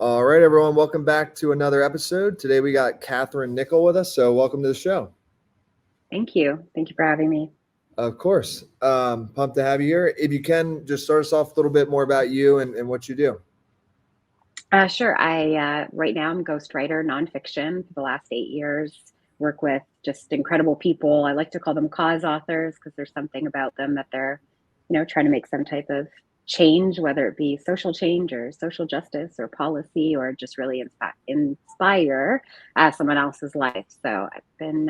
All right, everyone, welcome back to another episode. Today we got Catherine Nikkel with us, so welcome to the show. Thank you. Thank you for having me. Of course. Pumped to have you here. If you can, just start us off a little bit more about you and what you do. Sure. I right now I'm a ghostwriter, nonfiction for the last 8 years. Work with just incredible people. I like to call them cause authors because there's something about them that they're, trying to make some type of change, whether it be social change or social justice or policy, or just really inspire someone else's life. So I've been,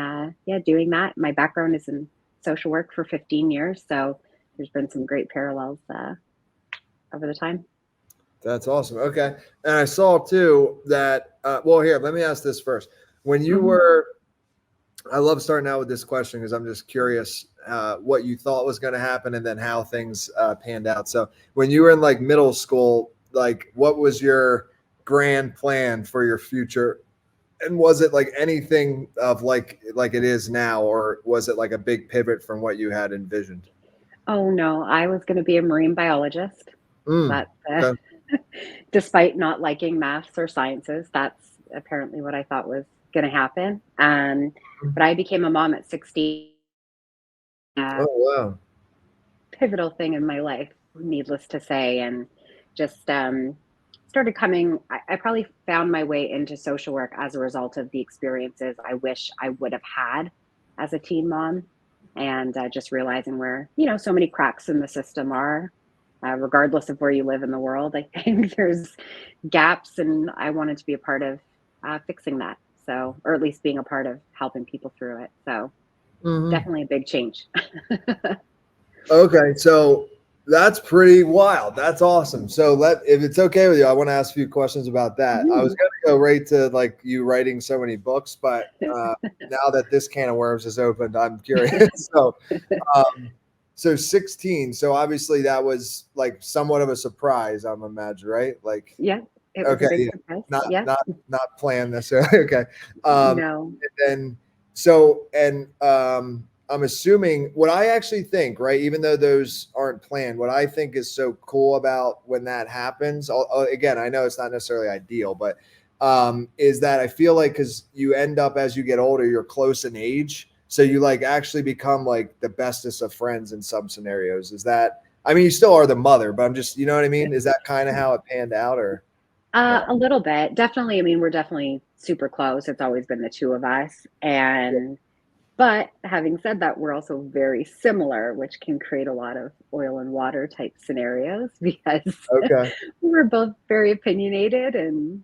doing that. My background is in social work for 15 years, so there's been some great parallels over the time. That's awesome. Okay. And I saw too that, well, here, let me ask this first. When you Mhm. were, I love starting out with this question because I'm just curious what you thought was going to happen and then how things panned out. So when you were in like middle school, like what was your grand plan for your future? And was it like anything of like it is now, or was it like a big pivot from what you had envisioned? Oh no, I was going to be a marine biologist. Mm, But okay. despite not liking maths or sciences, that's apparently what I thought was going to happen. But I became a mom at 16, a Oh wow. pivotal thing in my life, needless to say, and just started coming. I probably found my way into social work as a result of the experiences I wish I would have had as a teen mom, and just realizing where so many cracks in the system are. Regardless of where you live in the world, I think there's gaps, and I wanted to be a part of fixing that. So, or at least being a part of helping people through it. So, Hmm. definitely a big change. Okay, so that's pretty wild. That's awesome. So if it's okay with you, I want to ask a few questions about that. I was Mhm. going to go right to like you writing so many books, but now that this can of worms is opened, I'm curious. So, um, so 16. So obviously that was like somewhat of a surprise, I'm imagine, right? Like, Yeah, it was a okay, big yeah, surprise. not Yeah, not not planned necessarily. Okay, no. and then so and I'm assuming what I actually think, right? Even though those aren't planned, what I think is so cool about when that happens. Again, I know it's not necessarily ideal, but is that I feel like because you end up as you get older, you're close in age, so you like actually become like the bestest of friends in some scenarios. Is that? I mean, you still are the mother, but I'm just, you know what I mean? Is that kind of how it panned out, or no? A little bit. Definitely. I mean, we're definitely super close. It's always been the two of us. But having said that, we're also very similar, which can create a lot of oil and water type scenarios because Okay. we're both very opinionated and,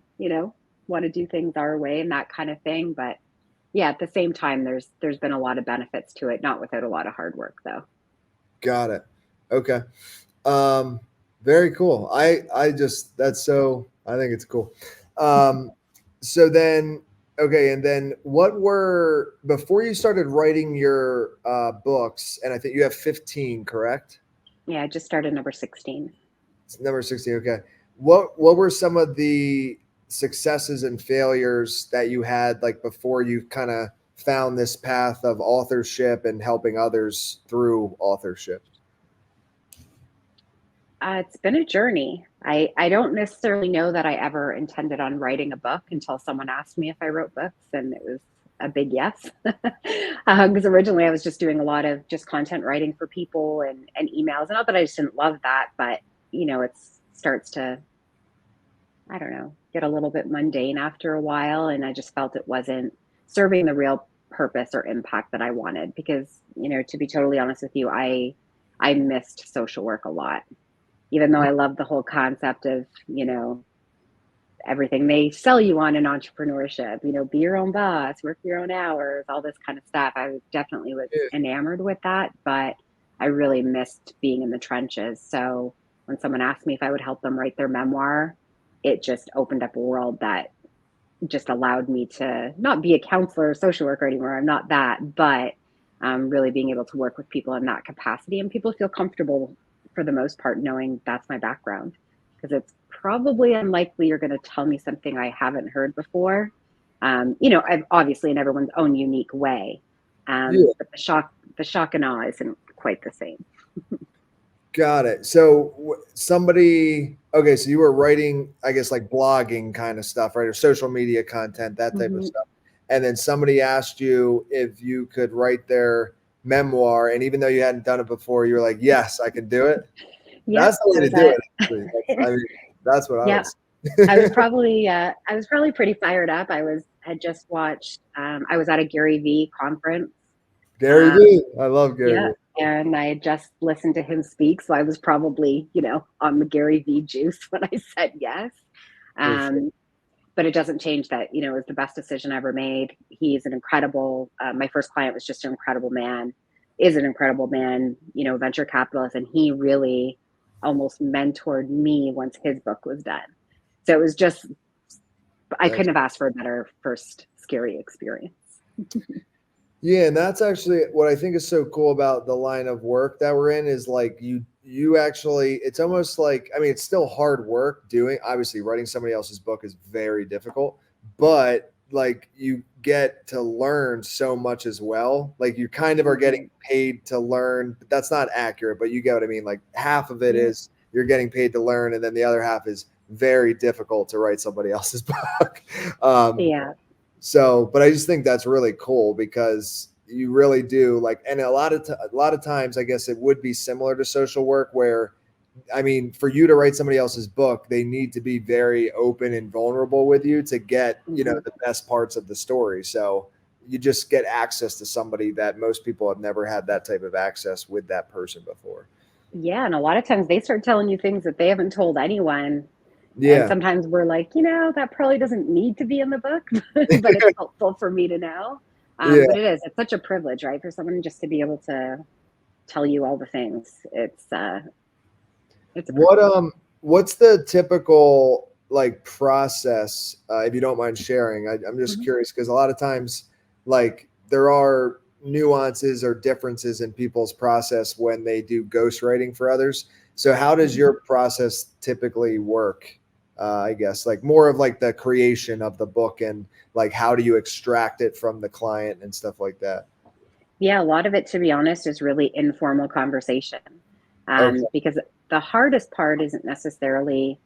want to do things our way and that kind of thing. But yeah, at the same time, there's been a lot of benefits to it, not without a lot of hard work though. Got it. Okay. Um, very cool. I just that's so I think it's cool. Um, so then okay, and then what were before you started writing your books, and I think you have 15, correct? Yeah, I just started number 16. It's number 16. Okay. What were some of the successes and failures that you had like before you kind of found this path of authorship and helping others through authorship? It's been a journey. I don't necessarily know that I ever intended on writing a book until someone asked me if I wrote books, and it was a big yes. Because originally I was just doing a lot of just content writing for people and emails. Not that I just didn't love that, but it starts to, I don't know, get a little bit mundane after a while. And I just felt it wasn't serving the real purpose or impact that I wanted. Because, to be totally honest with you, I missed social work a lot, even though I love the whole concept of, everything they sell you on in entrepreneurship, be your own boss, work your own hours, all this kind of stuff. Definitely was Yeah. enamored with that, but I really missed being in the trenches. So when someone asked me if I would help them write their memoir, it just opened up a world that just allowed me to not be a counselor or social worker anymore. I'm not that, but really being able to work with people in that capacity, and people feel comfortable for the most part knowing that's my background, because it's probably unlikely you're going to tell me something I haven't heard before. I've obviously in everyone's own unique way, Yeah. but the shock and awe isn't quite the same. Got it. So somebody Okay, so you were writing, I guess, like blogging kind of stuff, right? Or social media content, that type of Mhm. stuff. And then somebody asked you if you could write their memoir. And even though you hadn't done it before, you were like, yes, I can do it. That's Yep, the I way was to do at it. Actually. I mean, that's what I would yeah, say. I was probably pretty fired up. Had just watched, I was at a Gary Vee conference. Gary Um, Vee. I love Gary yeah, Vee. and I had just listened to him speak, so I was probably, on the Gary Vee juice when I said yes. For sure. Um, but it doesn't change that, it was the best decision I ever made. He's an incredible, my first client was just an incredible man, is an incredible man, venture capitalist, and he really almost mentored me once his book was done. So it was just, I That's couldn't have asked for a better first scary experience. Yeah, and that's actually what I think is so cool about the line of work that we're in is like you actually it's almost like I mean it's still hard work doing obviously writing somebody else's book is very difficult, but like you get to learn so much as well. Like you kind of are getting Mhm. paid to learn, but that's not accurate, but you get what I mean. Like half of it Yeah. is you're getting paid to learn, and then the other half is very difficult to write somebody else's book. Um, Yeah. so, but I just think that's really cool because you really do like, and a lot of times, I guess it would be similar to social work where, I mean, for you to write somebody else's book, they need to be very open and vulnerable with you to get, Mhm. the best parts of the story. So you just get access to somebody that most people have never had that type of access with that person before. Yeah, and a lot of times they start telling you things that they haven't told anyone. And Yeah. sometimes we're like, that probably doesn't need to be in the book, but it's helpful for me to know. Yeah. But it's such a privilege, right? For someone just to be able to tell you all the things. It's a What privilege. what's the typical like process if you don't mind sharing? I'm just Mhm. curious because a lot of times like there are nuances or differences in people's process when they do ghostwriting for others. So how does Mhm. your process typically work? I guess like more of like the creation of the book and like how do you extract it from the client and stuff like that. Yeah, a lot of it, to be honest, is really informal conversation. Okay. Because the hardest part isn't necessarily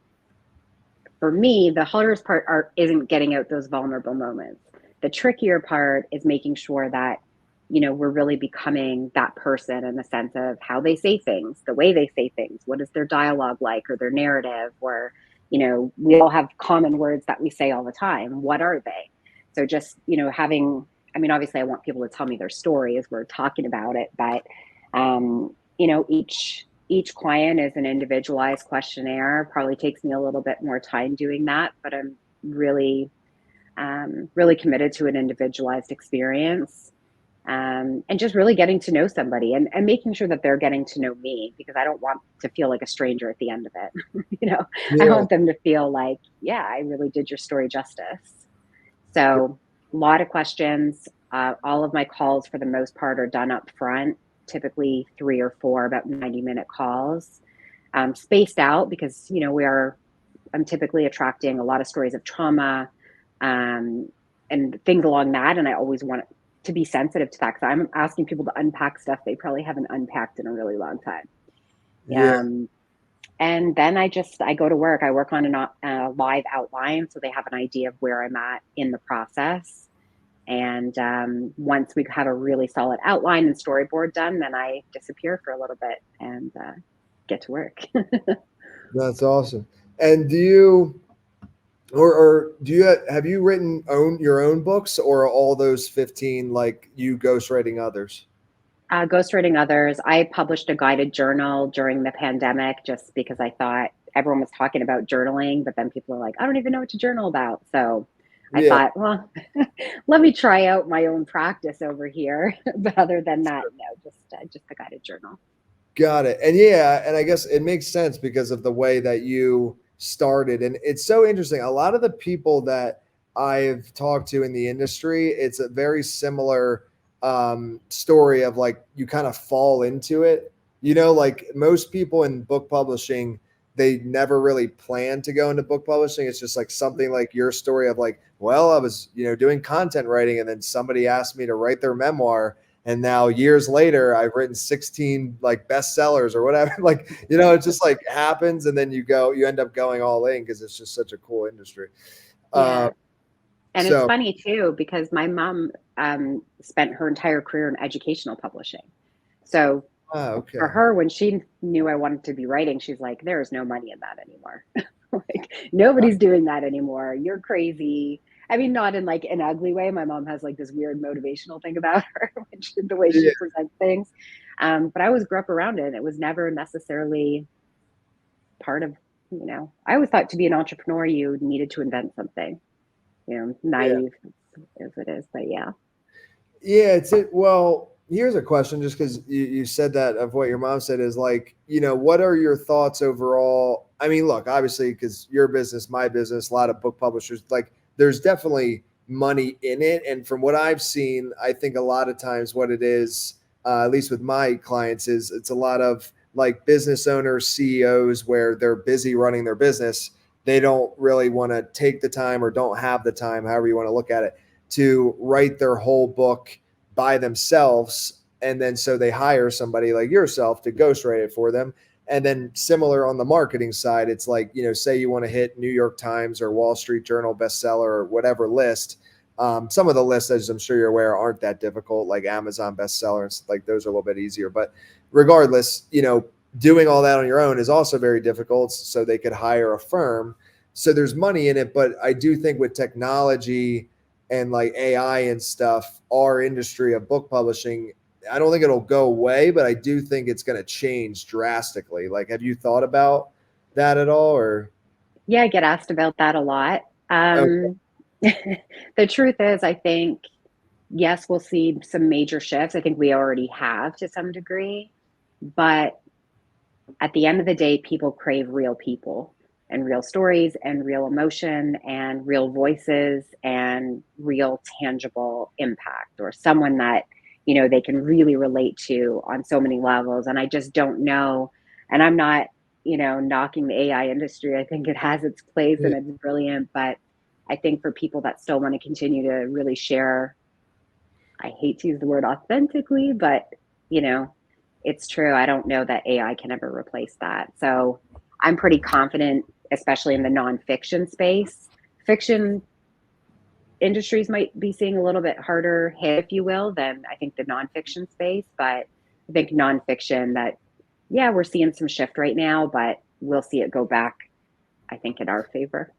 for me, the hardest part isn't getting out those vulnerable moments. The trickier part is making sure that, we're really becoming that person in the sense of how they say things, the way they say things, what is their dialogue like or their narrative, or, we all have common words that we say all the time. What are they? So just, I mean, obviously I want people to tell me their story as we're talking about it, but each client is an individualized questionnaire. Probably takes me a little bit more time doing that, but I'm really, really committed to an individualized experience. And just really getting to know somebody and making sure that they're getting to know me because I don't want to feel like a stranger at the end of it. I Yeah. want them to feel like, yeah, I really did your story justice. So, a lot of questions. All of my calls, for the most part, are done up front, typically three or four, about 90-minute calls, spaced out because, I'm typically attracting a lot of stories of trauma um, and things along that. And I always want to be sensitive to that because I'm asking people to unpack stuff they probably haven't unpacked in a really long time. Yeah. Um, and then I go to work. I work on a live outline so they have an idea of where I'm at in the process. And once we have a really solid outline and storyboard done, then I disappear for a little bit and get to work. That's awesome. And do you or do you have you written own your own books or are all those 15 like you ghostwriting others? Ghostwriting others. I published a guided journal during the pandemic just because I thought everyone was talking about journaling, but then people are like, I don't even know what to journal about. So I Yeah. thought, well, let me try out my own practice over here. But other than that, no, just the guided journal. Got it. And yeah, and I guess it makes sense because of the way that you started. And it's so interesting. A lot of the people that I've talked to in the industry, it's a very similar story of like you kind of fall into it. Like most people in book publishing, they never really plan to go into book publishing. It's just like something like your story of like, well, I was, doing content writing and then somebody asked me to write their memoir And now years later, I've written 16 like bestsellers or whatever. Like, it just like happens. And then you end up going all in because it's just such a cool industry. Uh, Yeah. And it's so, funny too, because my mom spent her entire career in educational publishing. So for okay. her, when she knew I wanted to be writing, she's like, there is no money in that anymore. Like, nobody's doing that anymore. You're crazy. I mean, not in like an ugly way. My mom has like this weird motivational thing about her, which the way she Yeah. presents things. But I always grew up around it. And it was never necessarily part of, I always thought to be an entrepreneur, you needed to invent something, Yeah. naive as it is. But yeah. Yeah, well, here's a question just because you said that of what your mom said is like, what are your thoughts overall? I mean, look, obviously, because your business, my business, a lot of book publishers, like there's definitely money in it. And from what I've seen, I think a lot of times what it is, at least with my clients, is it's a lot of like business owners, CEOs, where they're busy running their business. They don't really want to take the time or don't have the time, however you want to look at it, to write their whole book by themselves. And then so they hire somebody like yourself to ghostwrite it for them. And then similar on the marketing side, it's like, say you want to hit New York Times or Wall Street Journal bestseller or whatever list. Some of the lists, as I'm sure you're aware, aren't that difficult, like Amazon bestsellers, like those are a little bit easier. But regardless, doing all that on your own is also very difficult. So they could hire a firm. So there's money in it. But I do think with technology and like AI and stuff, our industry of book publishing, I don't think it'll go away, but I do think it's going to change drastically. Like, have you thought about that at all? Or Yeah, I get asked about that a lot. okay, The truth is, I think, yes, we'll see some major shifts. I think we already have to some degree. But at the end of the day, people crave real people and real stories and real emotion and real voices and real tangible impact, or someone that, they can really relate to on so many levels. And I just don't know. And I'm not, knocking the AI industry. I think it has its place yeah, and it's brilliant. But I think for people that still want to continue to really share, I hate to use the word authentically, but you know, it's true. I don't know that AI can ever replace that. So I'm pretty confident, especially in the nonfiction space. Fiction industries might be seeing a little bit harder hit, if you will, than I think the nonfiction space. But I think nonfiction that, yeah, we're seeing some shift right now, but we'll see it go back, I think, in our favor.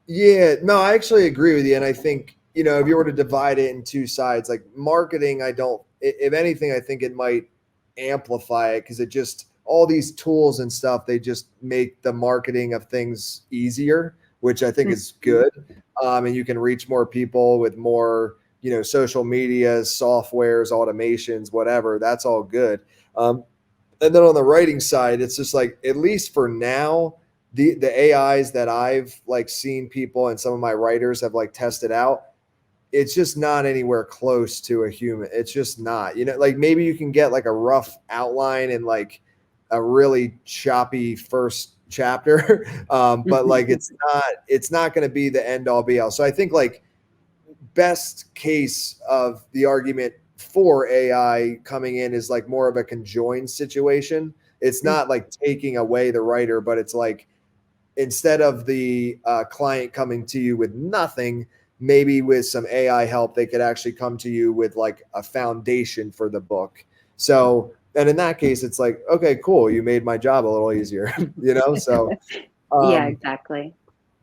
yeah, no, I actually agree with you. And I think, if you were to divide it in two sides, like marketing, if anything, I think it might amplify it because it just, all these tools and stuff, they just make the marketing of things easier, which I think is Mhm. good. And you can reach more people with more, social medias, softwares, automations, whatever. That's all good. Um, and then on the writing side, it's just like, at least for now, the AIs that I've like seen people and some of my writers have like tested out, it's just not anywhere close to a human. It's just not. Like maybe you can get like a rough outline and like a really choppy first chapter, but like it's not going to be the end all be all. So I think like best case of the argument for AI coming in is like more of a conjoined situation. It's not like taking away the writer, but it's like instead of the client coming to you with nothing, maybe with some AI help, they could actually come to you with like a foundation for the book. So, and in that case, it's like, okay, cool. You made my job a little easier, So, Yeah, um, exactly.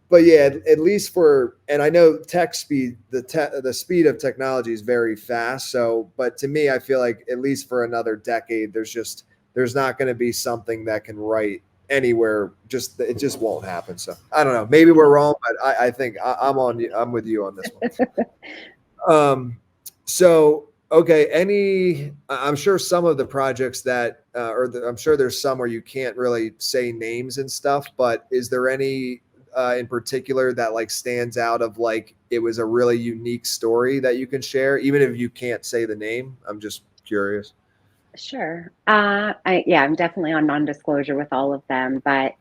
but yeah, at least and I know tech speed, the speed of technology is very fast. So, but to me, I feel like at least for another decade, there's not going to be something that can write anywhere. It just won't happen. So I don't know. Maybe we're wrong, but I think I'm with you on this one. So okay, I'm sure some of the projects that, I'm sure there's some where you can't really say names and stuff, but is there any in particular that like stands out of like it was a really unique story that you can share, even if you can't say the name? I'm just curious. Sure. I'm definitely on non-disclosure with all of them, but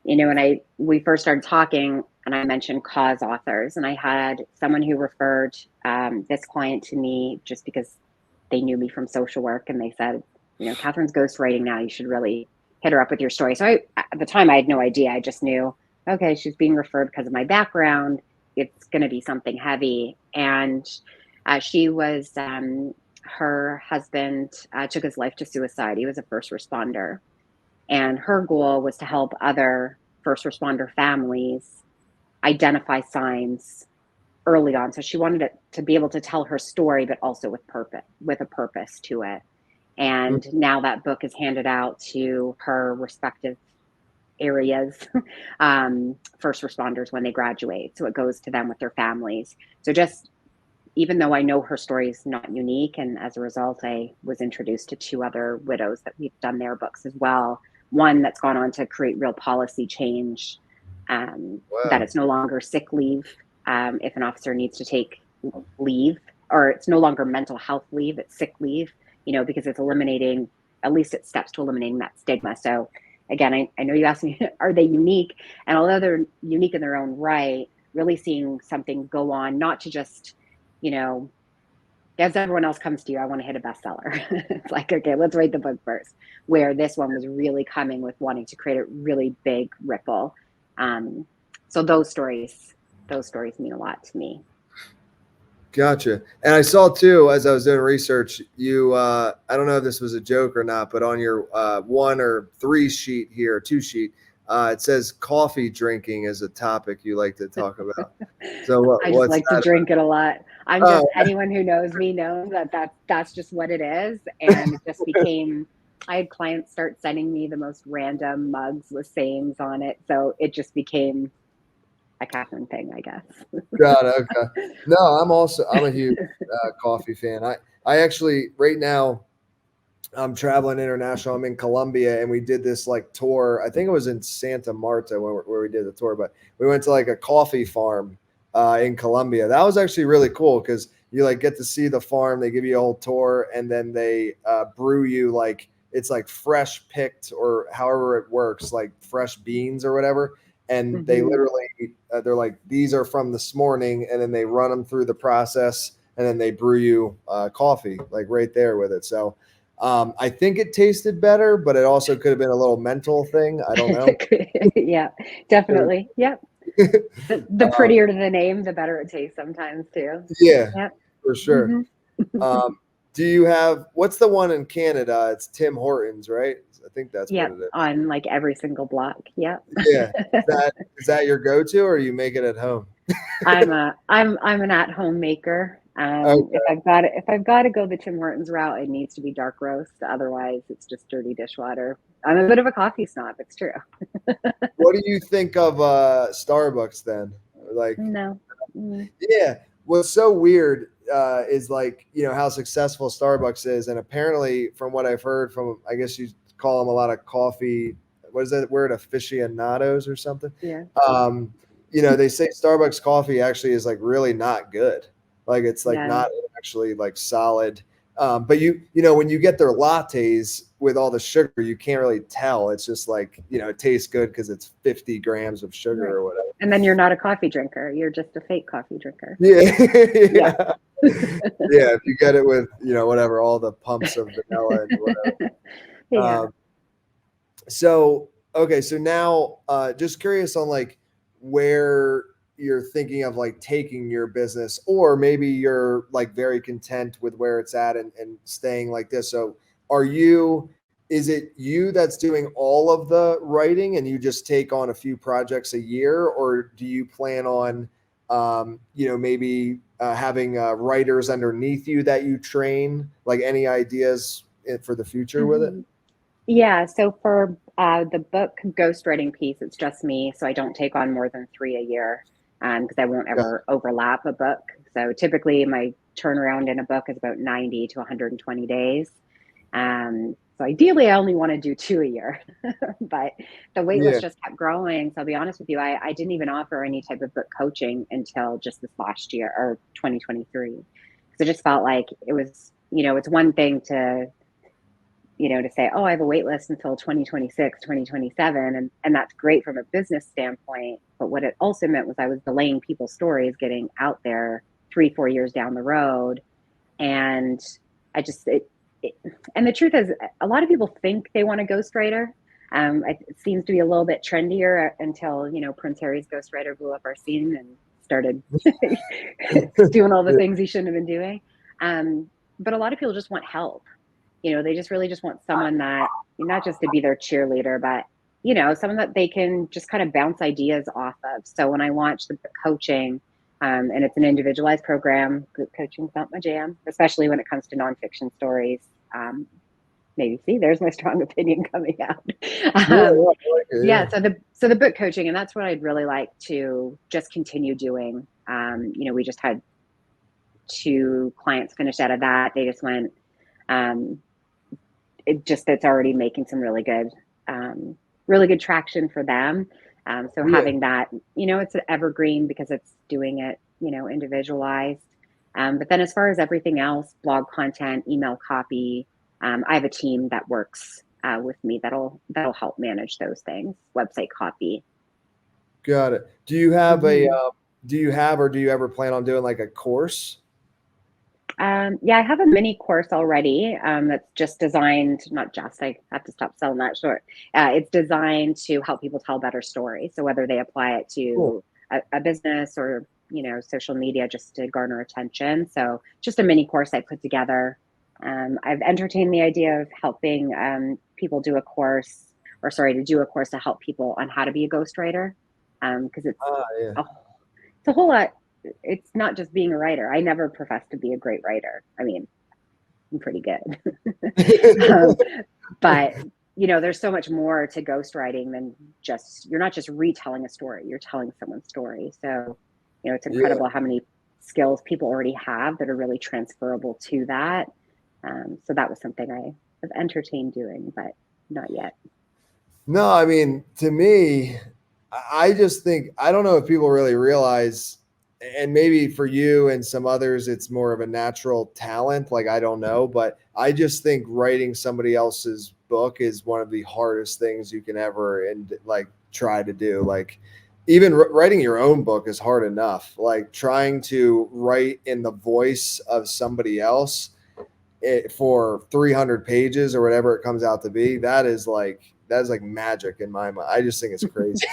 when we first started talking and I mentioned cause authors, and I had someone who referred this client to me just because they knew me from social work, and they said, Catherine's ghostwriting now. You should really hit her up with your story. So at the time, I had no idea. I just knew, okay, she's being referred because of my background. It's going to be something heavy. And she was, her husband took his life to suicide. He was a first responder. And her goal was to help other first responder families identify signs early on. So she wanted it to be able to tell her story, but also with a purpose to it. And now that book is handed out to her respective areas, first responders when they graduate. So it goes to them with their families. So just, even though I know her story is not unique, and as a result, I was introduced to 2 other widows that we've done their books as well. One that's gone on to create real policy change, that it's no longer sick leave if an officer needs to take leave, or it's no longer mental health leave, it's sick leave, because it's eliminating, at least it steps to eliminating that stigma. So again, I know you asked me, are they unique? And although they're unique in their own right, really seeing something go on, not to just, as everyone else comes to you, I want to hit a bestseller. It's like, okay, let's write the book first. Where this one was really coming with wanting to create a really big ripple. So those stories mean a lot to me. Gotcha. And I saw too, as I was doing research, you, I don't know if this was a joke or not, but on your 1 or 3 sheet here, 2 sheet, it says coffee drinking is a topic you like to talk about. So I just like to drink it a lot. Anyone who knows me knows that's just what it is. And it just became, I had clients start sending me the most random mugs with sayings on it. So it just became a Catherine thing, I guess. Got it. Okay. No, I'm a huge coffee fan. I actually, right now, I'm traveling international. I'm in Colombia, and we did this like tour. I think it was in Santa Marta where we did the tour, but we went to like a coffee farm in Colombia. That was actually really cool because you like get to see the farm. They give you a whole tour, and then they brew you like it's like fresh picked or however it works, like fresh beans or whatever. And they literally, they're like, these are from this morning, and then they run them through the process, and then they brew you coffee like right there with it. So I think it tasted better, but it also could have been a little mental thing. I don't know. Yeah, definitely. Yep. The prettier the name, the better it tastes sometimes too. Yeah, Yep. for sure. Do you have, what's the one in Canada? It's Tim Hortons, right? I think that's what it is. On like every single block. Yep. Yeah. Is that your go-to, or you make it at home? I'm an at-home maker. Okay. If I've got to go the Tim Hortons route, it needs to be dark roast. Otherwise, it's just dirty dishwater. I'm a bit of a coffee snob. It's true. What do you think of Starbucks then? Like, no. Yeah. What's so weird is like, how successful Starbucks is. And apparently from what I've heard from, I guess you call them a lot of coffee, what is that word? Aficionados or something. Yeah. They say Starbucks coffee actually is like really not good. Like it's like not actually like solid. But when you get their lattes with all the sugar, you can't really tell. It's just like, it tastes good because it's 50 grams of sugar or whatever. And then you're not a coffee drinker. You're just a fake coffee drinker. Yeah. Yeah. Yeah. If you get it with, whatever, all the pumps of vanilla and whatever. Yeah. Okay. So now just curious on like where you're thinking of like taking your business, or maybe you're like very content with where it's at and staying like this. So is it you that's doing all of the writing and you just take on a few projects a year, or do you plan on, maybe having writers underneath you that you train? Like any ideas for the future with it? Yeah. So for the book ghostwriting piece, it's just me. So I don't take on more than 3 a year because I won't ever overlap a book. So typically my turnaround in a book is about 90 to 120 days. So ideally I only want to do 2 a year, but the wait list just kept growing. So I'll be honest with you, I didn't even offer any type of book coaching until just this last year or 2023. Because it just felt like it was, it's one thing to say, oh, I have a wait list until 2026, 2027. And that's great from a business standpoint. But what it also meant was I was delaying people's stories getting out there 3-4 years down the road. And I just, and the truth is, a lot of people think they want a ghostwriter. It seems to be a little bit trendier until, Prince Harry's ghostwriter blew up our scene and started doing all the things he shouldn't have been doing. But a lot of people just want help. They just really just want someone that, not just to be their cheerleader, but, someone that they can just kind of bounce ideas off of. So when I launched the coaching, and it's an individualized program, group coaching's not my jam, especially when it comes to nonfiction stories. Maybe see, there's my strong opinion coming out. Yeah. So the book coaching, and that's what I'd really like to just continue doing. We just had 2 clients finish out of that. They just went, it's already making some really good traction for them. So having that, it's an evergreen because it's doing it, individualized. But then as far as everything else, blog content, email copy, I have a team that works with me that'll help manage those things, website copy. Got it. Do you have or do you ever plan on doing like a course? Yeah, I have a mini course already that's just designed, not just, I have to stop selling that short. It's designed to help people tell better stories. So whether they apply it to a business or, social media, just to garner attention. So just a mini course I put together. I've entertained the idea of helping people do a course to help people on how to be a ghostwriter. Because it's a whole lot. It's not just being a writer. I never professed to be a great writer. I mean, I'm pretty good. But, there's so much more to ghostwriting than you're not just retelling a story, you're telling someone's story. So, it's incredible how many skills people already have that are really transferable to that. So that was something I have entertained doing, but not yet. No, I mean, to me, I just think, I don't know if people really realize, and maybe for you and some others, it's more of a natural talent. Like, I don't know, but I just think writing somebody else's book is one of the hardest things you can ever try to do. Like, even writing your own book is hard enough. Like, trying to write in the voice of somebody else for 300 pages or whatever it comes out to be, that is like magic in my mind. I just think it's crazy.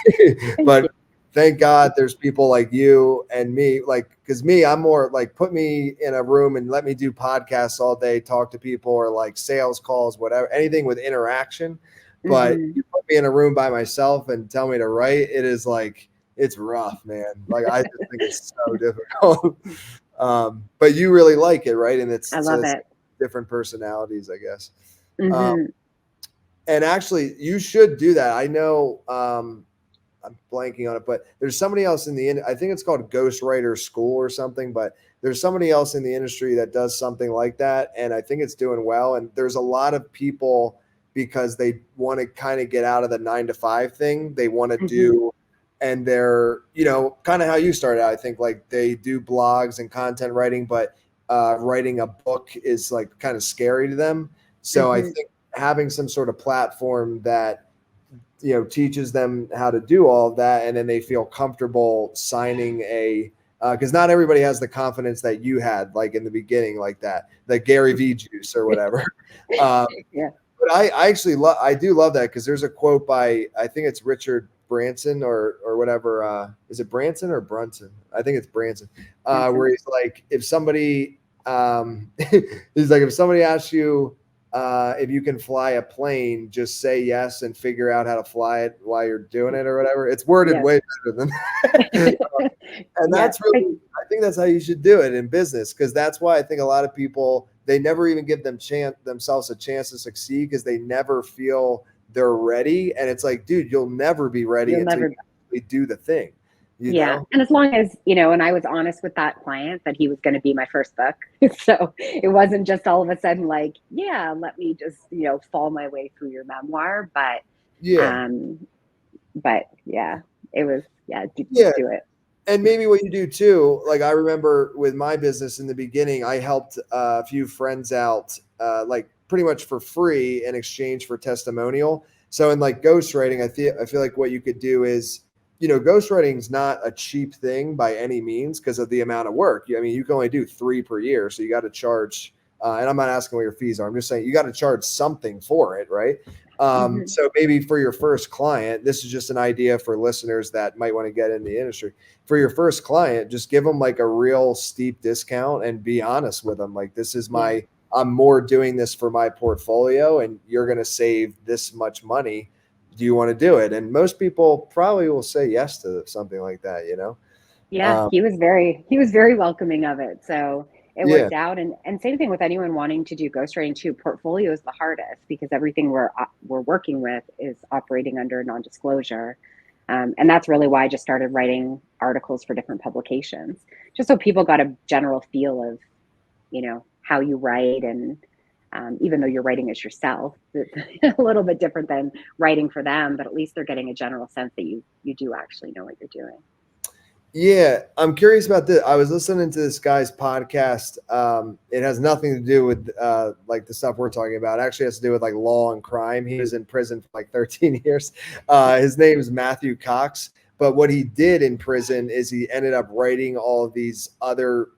But thank God there's people like you and me, because I'm more like, put me in a room and let me do podcasts all day, talk to people, or like sales calls, whatever, anything with interaction. But you put me in a room by myself and tell me to write, it is like, it's rough, man. Like, I just think it's so difficult. But you really like it, right? And I love it. Different personalities, I guess. And actually, you should do that. I know, I'm blanking on it, but there's somebody else I think it's called Ghostwriter School or something, but there's somebody else in the industry that does something like that. And I think it's doing well. And there's a lot of people, because they want to kind of get out of the 9-to-5 thing. They want to do, and they're, kind of how you started out. I think like they do blogs and content writing, but writing a book is like kind of scary to them. So I think having some sort of platform that, teaches them how to do all of that, and then they feel comfortable signing because not everybody has the confidence that you had, like in the beginning, like that, the Gary V juice or whatever. But I actually I do love that, because there's a quote by, I think it's Richard Branson or whatever. Is it Branson or Brunson? I think it's Branson, where he's like, if somebody asks you if you can fly a plane, just say yes and figure out how to fly it while you're doing it or whatever. It's worded way better than that. And that's really, I think that's how you should do it in business, because that's why I think a lot of people, they never even give themselves a chance to succeed, because they never feel they're ready. And it's like, dude, you'll never be ready until you actually do the thing. You know? And as long as, and I was honest with that client that he was going to be my first book. So it wasn't just all of a sudden like, let me just, fall my way through your memoir. But, it was, do it. And maybe what you do too, like I remember with my business in the beginning, I helped a few friends out, like pretty much for free in exchange for testimonial. So in like ghostwriting, I feel like what you could do is, ghostwriting is not a cheap thing by any means, because of the amount of work. I mean, you can only do 3 per year, so you got to charge and I'm not asking what your fees are. I'm just saying you got to charge something for it, right? Mhm. So maybe for your first client, this is just an idea for listeners that might want to get in the industry. For your first client, just give them like a real steep discount and be honest with them. Like, this is Yeah. I'm more doing this for my portfolio and you're going to save this much money. Do you want to do it? And most people probably will say yes to something like that, you know? Yeah, Um, he was very welcoming of it. So it yeah. worked out. And same thing with anyone wanting to do ghostwriting too. Portfolio is the hardest because everything we're working with is operating under non-disclosure. And that's really why I just started writing articles for different publications, just so people got a general feel of, how you write. And even though you're writing it yourself, it's a little bit different than writing for them, but at least they're getting a general sense that you do actually know what you're doing. Yeah, I'm curious about this. I was listening to this guy's podcast. It has nothing to do with like the stuff we're talking about. It actually has to do with like law and crime. He was in prison for like 13 years. His name is Matthew Cox. But what he did in prison is he ended up writing all of these other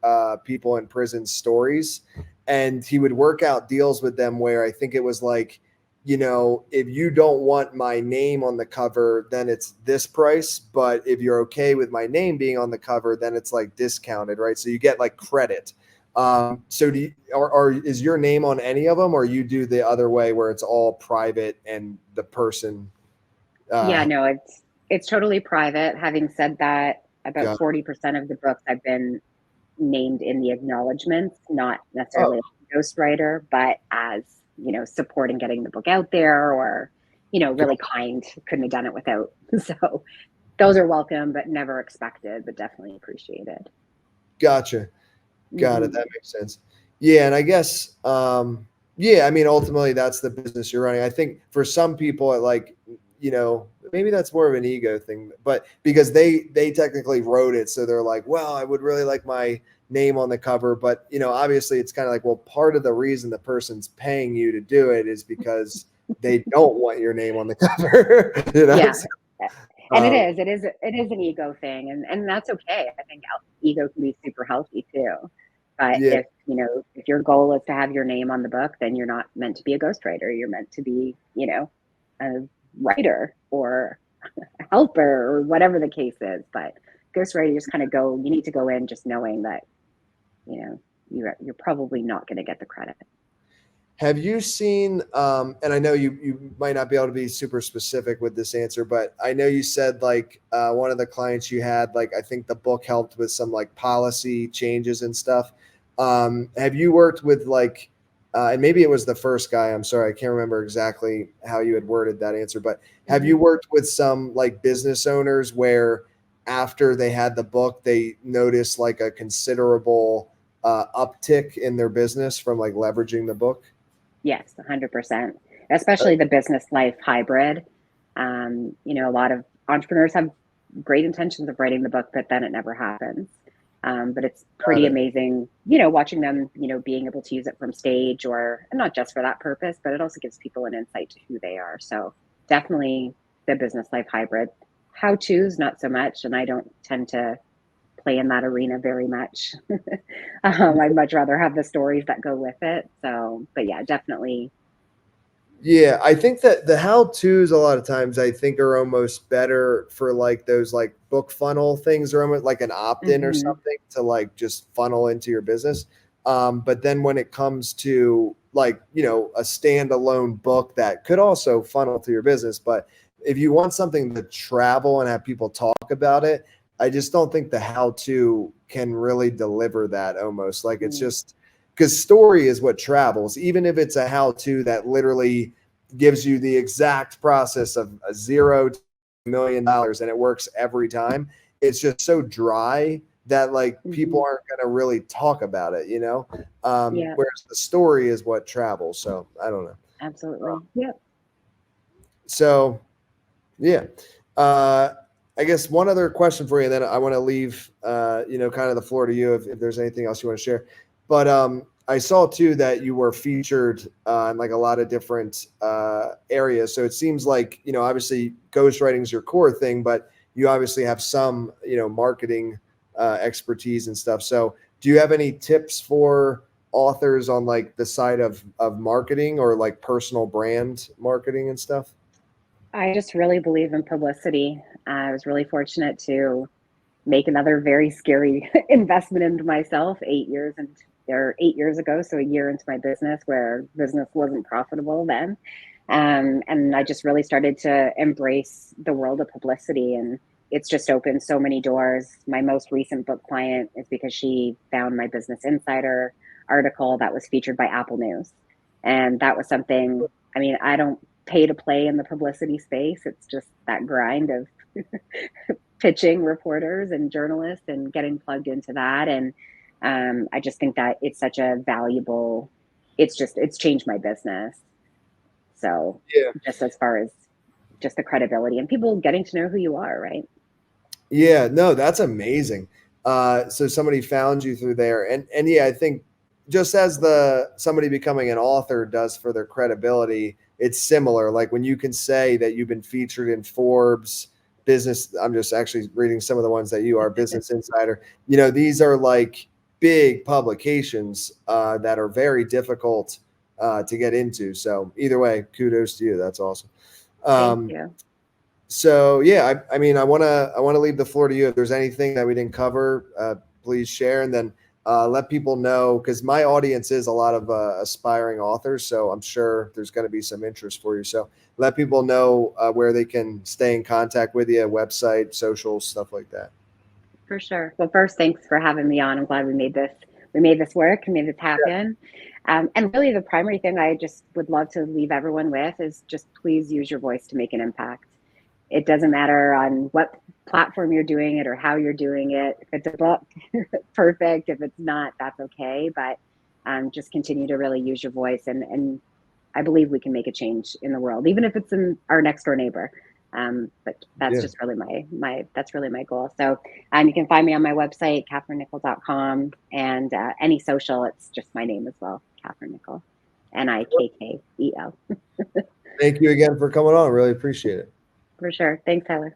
people in prison stories, and he would work out deals with them where I think it was like, if you don't want my name on the cover, then it's this price. But if you're okay with my name being on the cover, then it's like discounted, right? So you get like credit. So is your name on any of them, or you do the other way where it's all private and the person? Yeah, no, it's totally private. Having said that, about Got 40% of the books I've been named in the acknowledgments, not Oh, necessarily as a ghostwriter, but as, supporting getting the book out there, or, got, really kind, couldn't have done it without. So those are welcome, but never expected, but definitely appreciated. gotcha. Got it. Hmm. That makes sense. Yeah, and I guess, yeah, I mean, ultimately, that's the business you're running. I think for some people, maybe that's more of an ego thing, but because they technically wrote it, so they're like, well, I would really like my name on the cover, but obviously, it's kind of like, well, part of the reason the person's paying you to do it is because they don't want your name on the cover, Yeah. So, And it um, is, it is an ego thing, and that's okay. I think ego can be super healthy too. But yeah, if your goal is to have your name on the book, then you're not meant to be a ghostwriter. You're meant to be, a writer or a helper or whatever the case is. But ghostwriter, you just kind of you need to go in just knowing that, you're probably not going to get the credit. have you seen, and I know you might not be able to be super specific with this answer, but I know you said like one of the clients you had, like I think the book helped with some like policy changes and stuff. Have you worked with like, and maybe it was the first guy, I'm sorry, I can't remember exactly how you had worded that answer, but have Hmm. you worked with some like business owners where after they had the book, they noticed like a considerable uptick in their business from like leveraging the book? Yes, 100%. Especially the business life hybrid. A lot of entrepreneurs have great intentions of writing the book, but then it never happens. But it's Got pretty it. amazing, watching them, being able to use it from stage, or and not just for that purpose, but it also gives people an insight to who they are. So definitely the business life hybrid. How to's not so much, and I don't tend to play in that arena very much. I'd much rather have the stories that go with it. So, but yeah, definitely. Yeah, I think that the how-tos a lot of times I think are almost better for like those like book funnel things, or almost like an opt-in or Hmm. something to like just funnel into your business. But then when it comes to like, a standalone book that could also funnel to your business, but if you want something to travel and have people talk about it, I just don't think the how-to can really deliver that almost. Like it's Mm. just because story is what travels, even if it's a how-to that literally gives you the exact process of a zero to $1 million and it works every time. It's just so dry that like people Hmm. aren't going to really talk about it. Yeah, Whereas the story is what travels. So I don't know. absolutely. Yep. So yeah. Uh, I guess one other question for you, then I want to leave, kind of the floor to you if there's anything else you want to share. But I saw too that you were featured in like a lot of different areas. So it seems like, obviously ghostwriting is your core thing, but you obviously have some, marketing expertise and stuff. So do you have any tips for authors on like the side of marketing or like personal brand marketing and stuff? I just really believe in publicity. I was really fortunate to make another very scary investment into myself 8 years and or 8 years ago. So a year into my business where business wasn't profitable then. And I just really started to embrace the world of publicity, and it's just opened so many doors. My most recent book client is because she found my Business Insider article that was featured by Apple News. And that was something, I mean, I don't pay to play in the publicity space. It's just that grind of pitching reporters and journalists and getting plugged into that. And I just think that it's such a valuable, it's changed my business. So Yeah. just as far as just the credibility and people getting to know who you are, right? Yeah, no, that's amazing. So somebody found you through there, and yeah, I think just as the somebody becoming an author does for their credibility, it's similar. Like when you can say that you've been featured in Forbes, Business. I'm just actually reading some of the ones that you are, Business Insider. You know, these are like big publications that are very difficult to get into. So either way, kudos to you. That's awesome. Thank Um, you. so yeah, I mean, I wanna leave the floor to you. If there's anything that we didn't cover, please share, and then let people know, because my audience is a lot of aspiring authors. So I'm sure there's going to be some interest for you. So let people know where they can stay in contact with you, website, socials, stuff like that. For sure. Well, first, thanks for having me on. I'm glad we made this work and made this happen. And really the primary thing I just would love to leave everyone with is just please use your voice to make an impact. It doesn't matter on what platform you're doing it or how you're doing it. If it's a book, perfect. If it's not, that's okay. But just continue to really use your voice. And I believe we can make a change in the world, even if it's in our next door neighbor. But that's Yeah. just really that's really my goal. So you can find me on my website, CatherineNikkel.com, and any social, it's just my name as well, Catherine Nikkel, Nikkel. Thank you again for coming on. Really appreciate it. For sure. Thanks, Tyler.